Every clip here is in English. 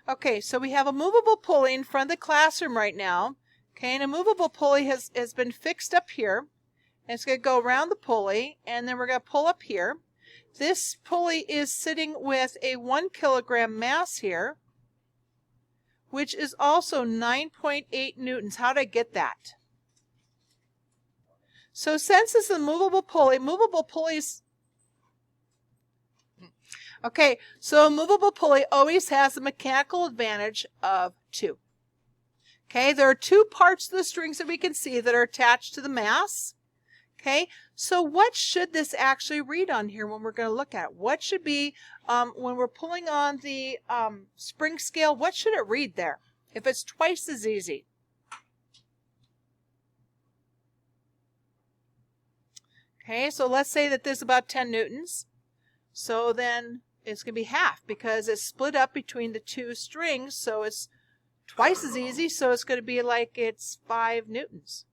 Okay, so we have a movable pulley in front of the classroom right now. Okay, and a movable pulley has been fixed up here. And it's going to go around the pulley, and then we're going to pull up here. This pulley is sitting with a 1 kilogram mass here, which is also 9.8 newtons. How did I get that? So since it's a movable pulleys, okay, so a movable pulley always has a mechanical advantage of 2. Okay, there are 2 parts of the strings that we can see that are attached to the mass. Okay, so what should this actually read on here when we're going to look at it? What should be, when we're pulling on the spring scale, what should it read there if it's twice as easy? Okay, so let's say that there's about 10 newtons. So then it's going to be half because it's split up between the 2 strings, so it's twice as easy, so it's going to be like it's 5 newtons.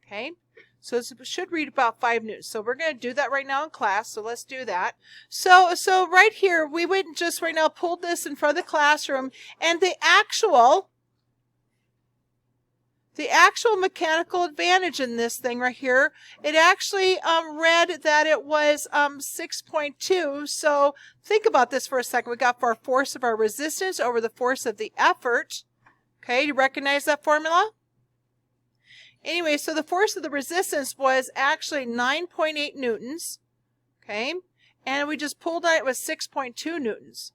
Okay? So it should read about 5 newtons. So we're going to do that right now in class. So let's do that. So right here, we went just right now pulled this in front of the classroom, and the actual mechanical advantage in this thing right here, it actually read that it was 6.2. So think about this for a second. We got our force of our resistance over the force of the effort. Okay, you recognize that formula? Anyway, so the force of the resistance was actually 9.8 newtons, okay? And we just pulled on it with 6.2 newtons.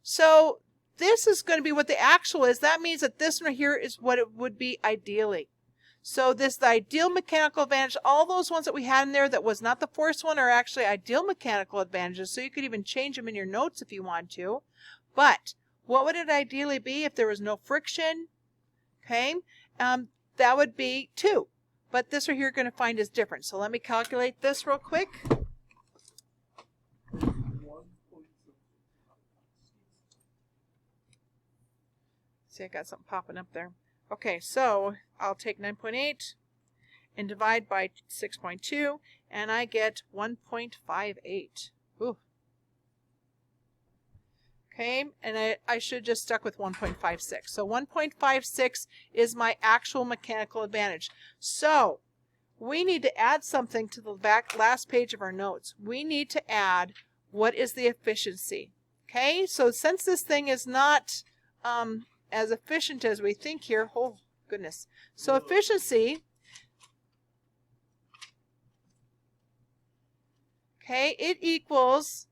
So this is going to be what the actual is. That means that this one here is what it would be ideally. So this, the ideal mechanical advantage, all those ones that we had in there that was not the force one are actually ideal mechanical advantages. So you could even change them in your notes if you want to. But what would it ideally be if there was no friction? Okay, that would be 2. But this right here you're going to find is different. So let me calculate this real quick. See, I got something popping up there. Okay, so I'll take 9.8 and divide by 6.2, and I get 1.58. Ooh. Okay, and I should just stuck with 1.56. So 1.56 is my actual mechanical advantage. So we need to add something to the last page of our notes. We need to add what is the efficiency. Okay, so since this thing is not as efficient as we think here, oh goodness. So efficiency, okay, it equals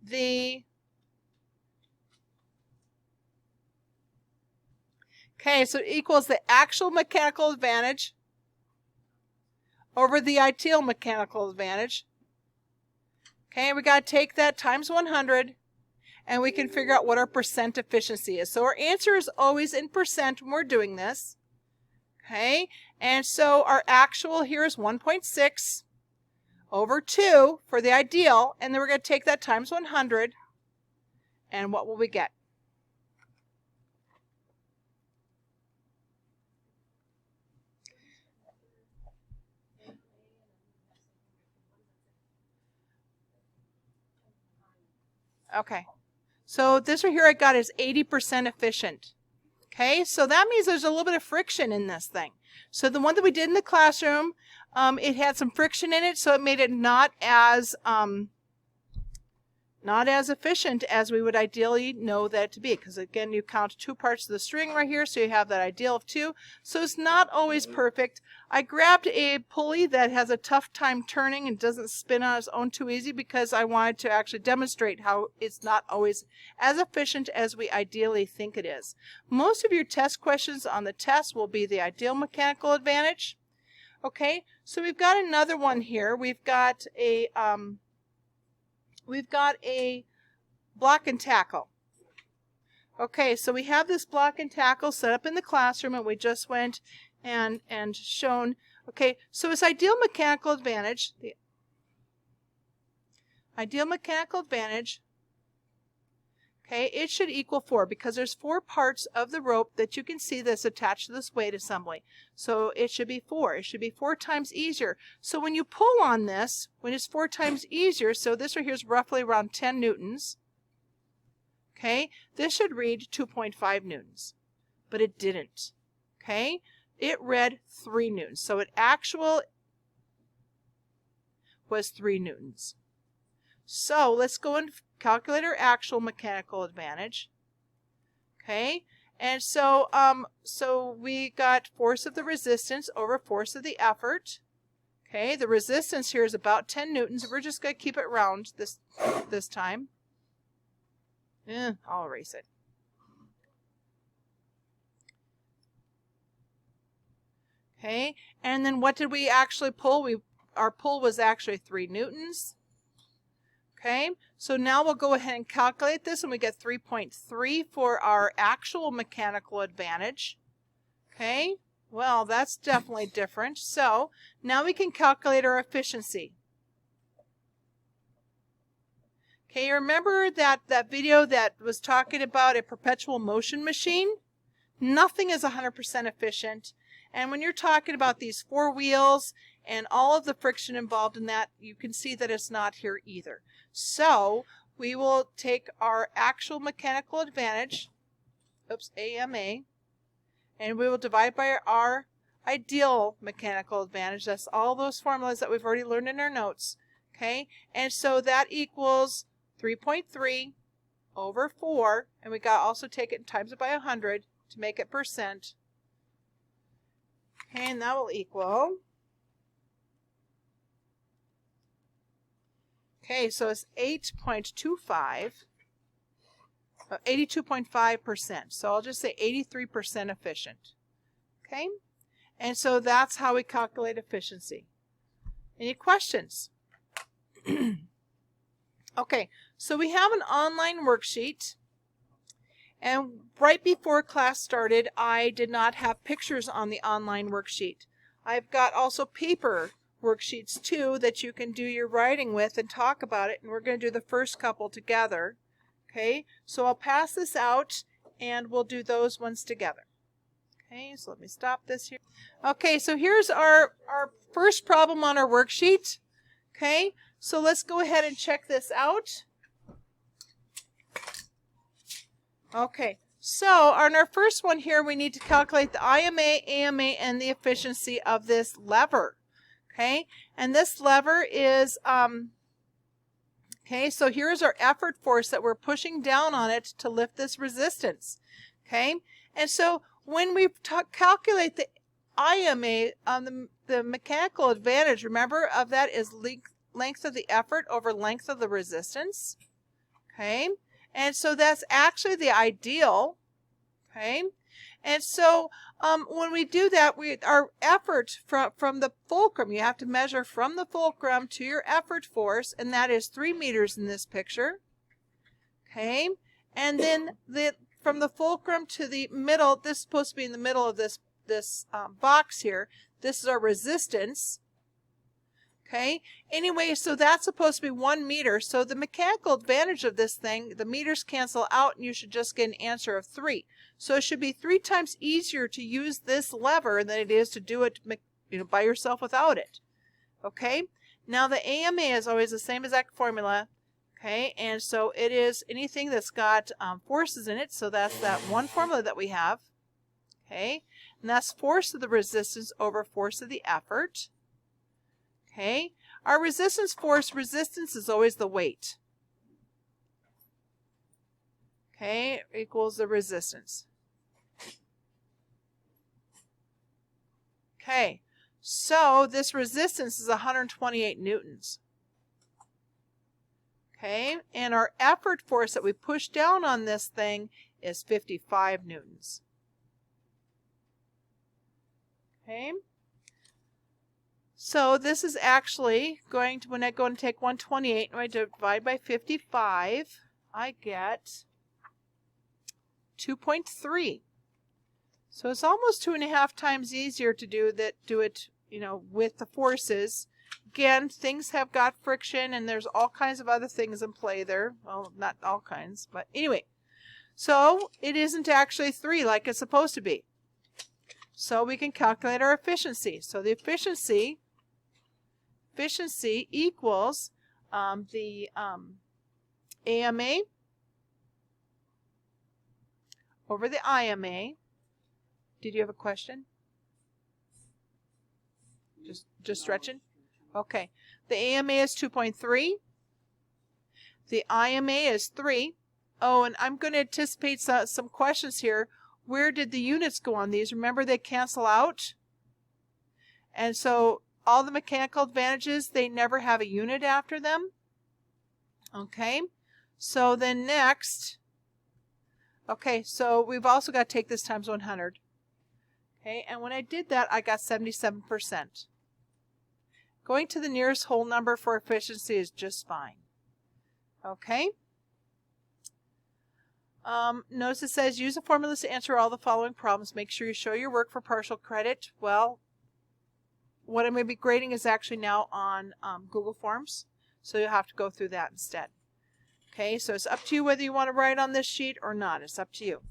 the, okay, so it equals the actual mechanical advantage over the ideal mechanical advantage. Okay, we got to take that times 100, and we can figure out what our percent efficiency is. So our answer is always in percent when we're doing this. Okay, and so our actual here is 1.6 over 2 for the ideal, and then we're going to take that times 100, and what will we get? Okay, so this right here I got is 80% efficient. Okay, so that means there's a little bit of friction in this thing. So the one that we did in the classroom, it had some friction in it, so it made it not as efficient as we would ideally know that to be. Because again, you count 2 parts of the string right here, so you have that ideal of 2. So it's not always perfect. I grabbed a pulley that has a tough time turning and doesn't spin on its own too easy because I wanted to actually demonstrate how it's not always as efficient as we ideally think it is. Most of your test questions on the test will be the ideal mechanical advantage. Okay, so we've got another one here. We've got a block and tackle. Okay, so we have this block and tackle set up in the classroom, and we just went and shown. Okay, so its ideal mechanical advantage, okay, it should equal 4 because there's 4 parts of the rope that you can see that's attached to this weight assembly. So it should be 4. It should be 4 times easier. So when you pull on this, when it's 4 times easier, so this right here is roughly around 10 newtons. Okay, this should read 2.5 newtons, but it didn't. Okay, it read 3 newtons. So it actual was 3 newtons. So let's go and calculate our actual mechanical advantage. Okay, and so so we got force of the resistance over force of the effort. Okay, the resistance here is about 10 newtons. We're just going to keep it round this time. I'll erase it. Okay, and then what did we actually pull? Our pull was actually 3 newtons. Okay, so now we'll go ahead and calculate this, and we get 3.3 for our actual mechanical advantage. Okay, well, that's definitely different. So now we can calculate our efficiency. Okay, remember that video that was talking about a perpetual motion machine? Nothing is 100% efficient. And when you're talking about these 4 wheels and all of the friction involved in that, you can see that it's not here either. So we will take our actual mechanical advantage, AMA, and we will divide by our ideal mechanical advantage. That's all those formulas that we've already learned in our notes. Okay, and so that equals 3.3 over 4, and we got also take it and times it by 100 to make it percent. Okay, and that will equal, okay, so it's 82.5%. So I'll just say 83% efficient. Okay, and so that's how we calculate efficiency. Any questions? Okay, so we have an online worksheet, and right before class started, I did not have pictures on the online worksheet. I've got also paper worksheets too that you can do your writing with and talk about it, and we're going to do the first couple together. Okay, so I'll pass this out and we'll do those ones together. Okay, so let me stop this here. Okay, so here's our first problem on our worksheet. Okay, so let's go ahead and check this out. Okay, so on our first one here, we need to calculate the IMA, AMA, and the efficiency of this lever. Okay, and this lever is, okay, so here's our effort force that we're pushing down on it to lift this resistance. Okay, and so when we calculate the IMA on the mechanical advantage, remember, of that is length of the effort over length of the resistance. Okay, and so that's actually the ideal. Okay, and so when we do that, our effort from the fulcrum, you have to measure from the fulcrum to your effort force, and that is 3 meters in this picture. Okay, and then from the fulcrum to the middle, this is supposed to be in the middle of this box here. This is our resistance. Okay, anyway, so that's supposed to be 1 meter. So the mechanical advantage of this thing, the meters cancel out, and you should just get an answer of 3. So it should be 3 times easier to use this lever than it is to do it, by yourself without it. Okay, now the AMA is always the same exact formula. Okay, and so it is anything that's got forces in it. So that's that one formula that we have. Okay, and that's force of the resistance over force of the effort. Okay, our resistance is always the weight. Okay, equals the resistance. Okay, so this resistance is 128 newtons. Okay, and our effort force that we push down on this thing is 55 newtons. Okay, so this is actually going to, when I go and take 128 and I divide by 55, I get 2.3. So it's almost 2.5 times easier to do it, with the forces. Again, things have got friction, and there's all kinds of other things in play there. Well, not all kinds, but anyway. So it isn't actually 3 like it's supposed to be. So we can calculate our efficiency. So the efficiency equals the AMA over the IMA. Did you have a question? Just stretching? Okay. The AMA is 2.3. The IMA is 3. Oh, and I'm going to anticipate some questions here. Where did the units go on these? Remember, they cancel out. And so all the mechanical advantages, they never have a unit after them. Okay. So then next, okay, so we've also got to take this times 100. Okay, and when I did that, I got 77%. Going to the nearest whole number for efficiency is just fine. Okay. Notice it says use the formulas to answer all the following problems. Make sure you show your work for partial credit. Well, what I'm going to be grading is actually now on Google Forms, so you'll have to go through that instead. Okay, so it's up to you whether you want to write on this sheet or not. It's up to you.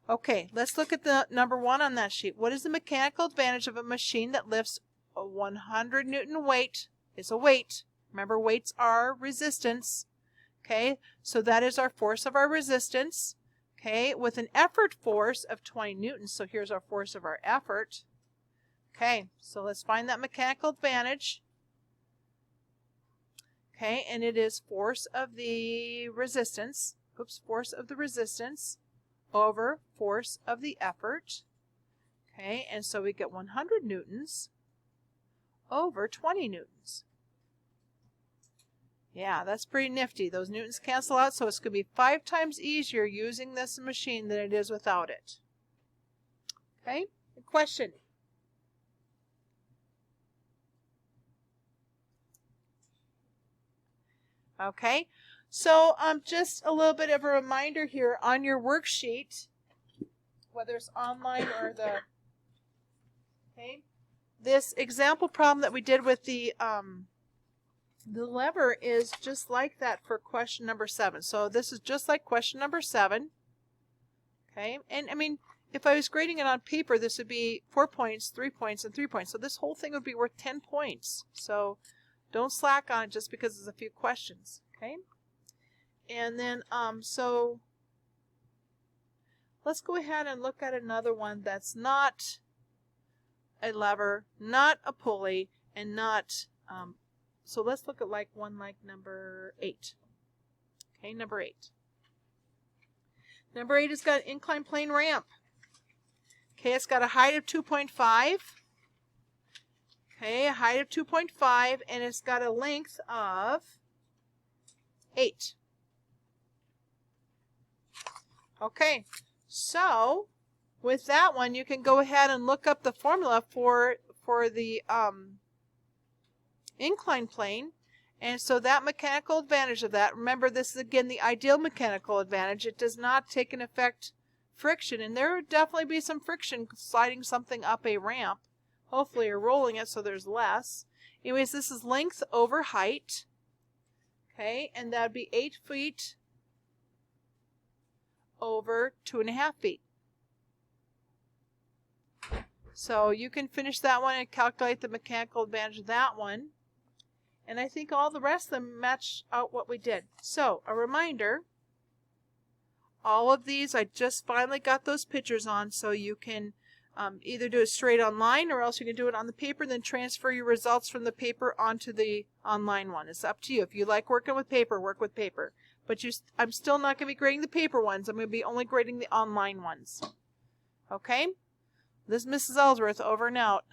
Okay, let's look at the number 1 on that sheet. What is the mechanical advantage of a machine that lifts a 100 Newton weight? Is a weight. Remember, weights are resistance. Okay, so that is our force of our resistance. Okay, with an effort force of 20 newtons. So here's our force of our effort. Okay, so let's find that mechanical advantage. Okay, and it is force of the resistance. Oops, force of the resistance over force of the effort. Okay, and so we get 100 newtons over 20 newtons. Yeah, that's pretty nifty. Those newtons cancel out, so it's going to be 5 times easier using this machine than it is without it. Okay, question? Okay, so just a little bit of a reminder here on your worksheet, whether it's online or okay, this example problem that we did with the lever is just like that for question number 7. So this is just like question number 7. Okay, and I mean, if I was grading it on paper, this would be 4 points, 3 points, and 3 points. So this whole thing would be worth 10 points. So don't slack on it just because there's a few questions. Okay, and then so let's go ahead and look at another one that's not a lever, not a pulley, and not so let's look at one like number 8. Okay, number 8. Number 8 has got an inclined plane ramp. Okay, it's got a height of 2.5. Okay, a height of 2.5, and it's got a length of 8. Okay, so with that one, you can go ahead and look up the formula for the inclined plane. And so that mechanical advantage of that, remember this is again the ideal mechanical advantage. It does not take an effect friction, and there would definitely be some friction sliding something up a ramp, hopefully, or rolling it so there's less. Anyways, this is length over height. Okay, and that would be 8 feet over 2.5 feet. So you can finish that one and calculate the mechanical advantage of that one. And I think all the rest of them match out what we did. So a reminder, all of these, I just finally got those pictures on, so you can either do it straight online or else you can do it on the paper, then transfer your results from the paper onto the online one. It's up to you. If you like working with paper, work with paper. But I'm still not going to be grading the paper ones. I'm going to be only grading the online ones. Okay? This is Mrs. Ellsworth, over and out.